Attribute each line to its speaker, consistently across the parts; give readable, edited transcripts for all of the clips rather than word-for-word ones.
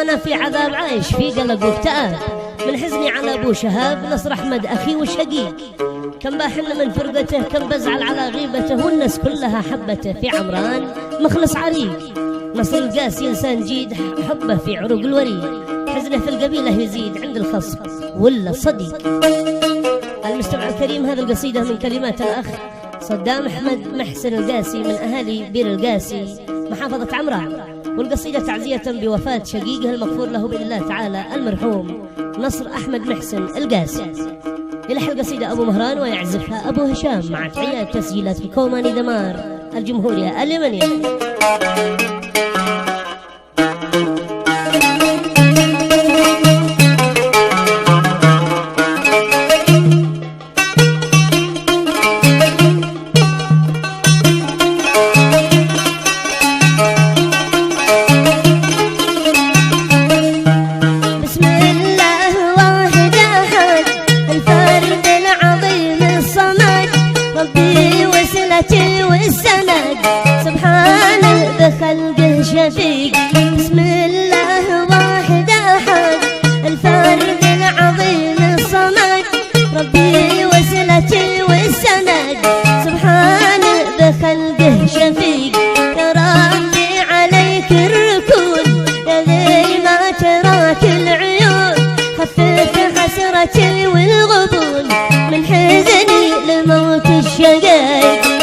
Speaker 1: وانا في عذاب عايش في قلق واكتئاب، من حزني على ابو شهاب نصر احمد اخي وشقيق. كم باحن من فرقته، كم بزعل على غيبته، والناس كلها حبته. في عمران مخلص عريق، نصر القاسي انسان جيد، حبه في عروق الوريد. حزنه في القبيله يزيد عند الخصم ولا صديق. المستمع الكريم، هذه القصيده من كلمات الاخ صدام احمد محسن القاسي من اهالي بير القاسي محافظه عمران، والقصيده تعزيه بوفاه شقيقه المغفور له باذن الله تعالى المرحوم نصر احمد محسن القاسي. يلحن القصيده ابو مهران ويعزفها ابو هشام مع تحيات تسجيلات الكوماني دمار الجمهوريه اليمنيه.
Speaker 2: خلقه شفيق، بسم الله واحد احد الفرد العظيم الصمد، ربي وسلتي والسند سبحان بخلقه شفيق. يا ربي عليك الركون يا ذي ما تراك العيون، خفف حسرتي والغبون من حزني لموت الشقايق.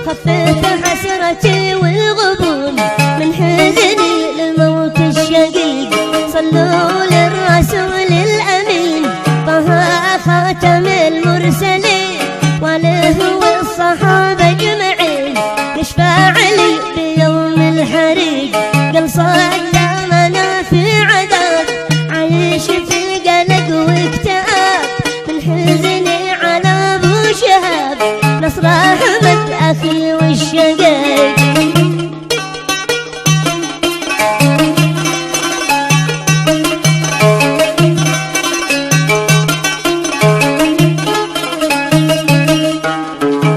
Speaker 2: خفف حسرتي والغبون من حزني لموت الشقيق. صلوا للرسول الأمين طه خاتم المرسلين، وله والصحابة أجمعين يشفع لي بيوم الحريق. قال صدامنا في عذاب عايش في قلق واكتئاب، من حزني على ابو شهاب نصر احمد اخي والشقايق.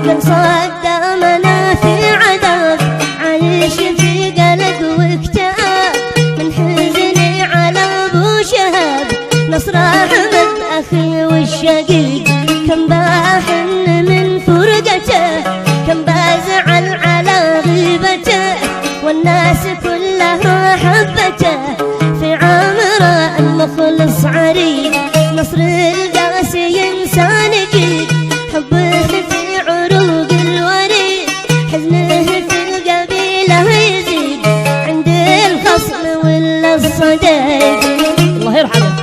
Speaker 2: من صدامنا في عذاب عايش في قلق واكتئاب، من حزني على ابو شهاب نصر احمد اخي والشقيق. كم باحن من فرقته، كم بزعل على غيبته، والناس كلها حبته. في عمره المخلص عريق، نصر القاسي انسان جيد، حبه في عروق الوريد. حزنه في القبيله يزيد عند الخصم ولا الصديق.
Speaker 1: الله يرحمه.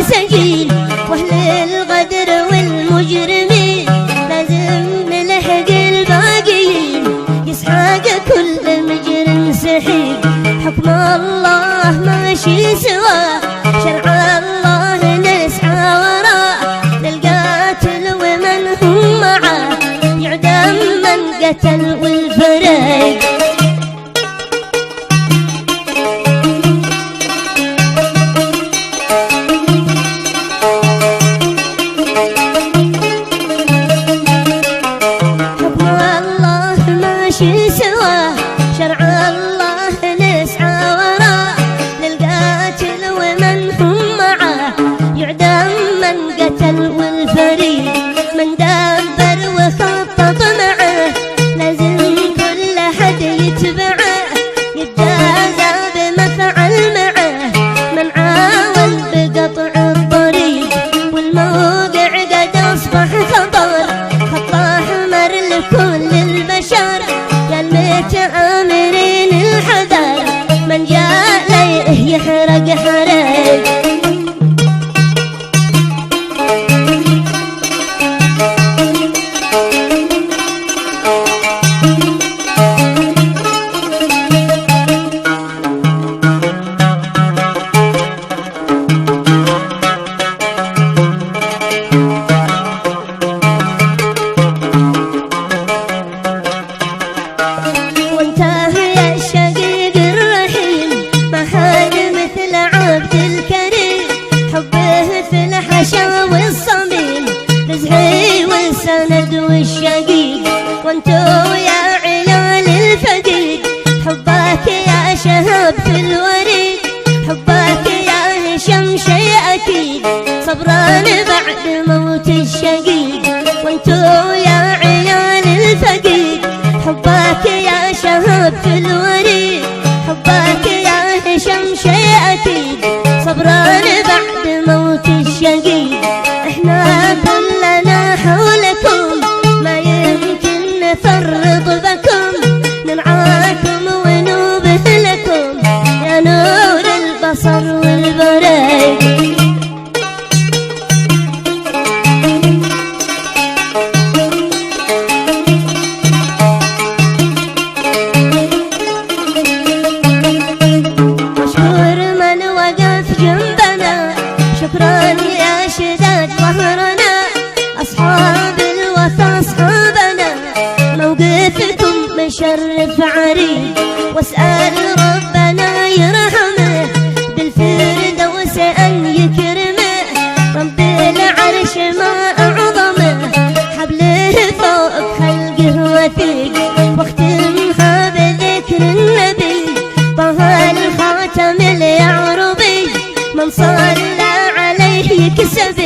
Speaker 2: سجين، واهل الغدر والمجرمين لازم نلحق الباقيين، يسحق كل مجرم سحيق، حكم الله ماشي سواه، شرع الله نسعى وراه، للقاتل ومن هم معاه يعدم من قتل والفريق. سواه شرع الله نسعى وراه، للقاتل ومن هم معاه يعدم من قتل والفريق، من دبر وخطط معاه لازم كل حد يتبعه، يتجازى بما فعل معاه، من عاون بقطع الطريق، والموقع قد اصبح خطر، خط احمر لكل البشر، متآمرين الحذر، من جاء ليه يحرق حريق. والصميم رزقي والسند والشقيق، وانتو يا عيال الفقير حبك يا شهاب في الوريد، حبك يا هشام شيء اكيد، صبران بعد موت الشقيق، وانتو يا عيال الفقير حبك يا شهاب في الوريد، حبك يا هشام شيء اكيد، صبران بعد موت الشقيق. احنا كلنا حولكم ما يمكن نفرط بكم، نرعاكم ونوبه لكم يا نور البصر والبريق. مشكور من وقف جنبنا، شكرا يا شداد ظهرنا، أصحاب الوفا أصحابنا، موقفكم مشرف عريض، واسأل ربنا يرحمه بالفردوس أن يكرمه، رب العرش ما أعظمه، حبله فوق خلقه وثيق، واختمها بذكر النبي طه الخاتم اليعربي، من صلى عليه يكسب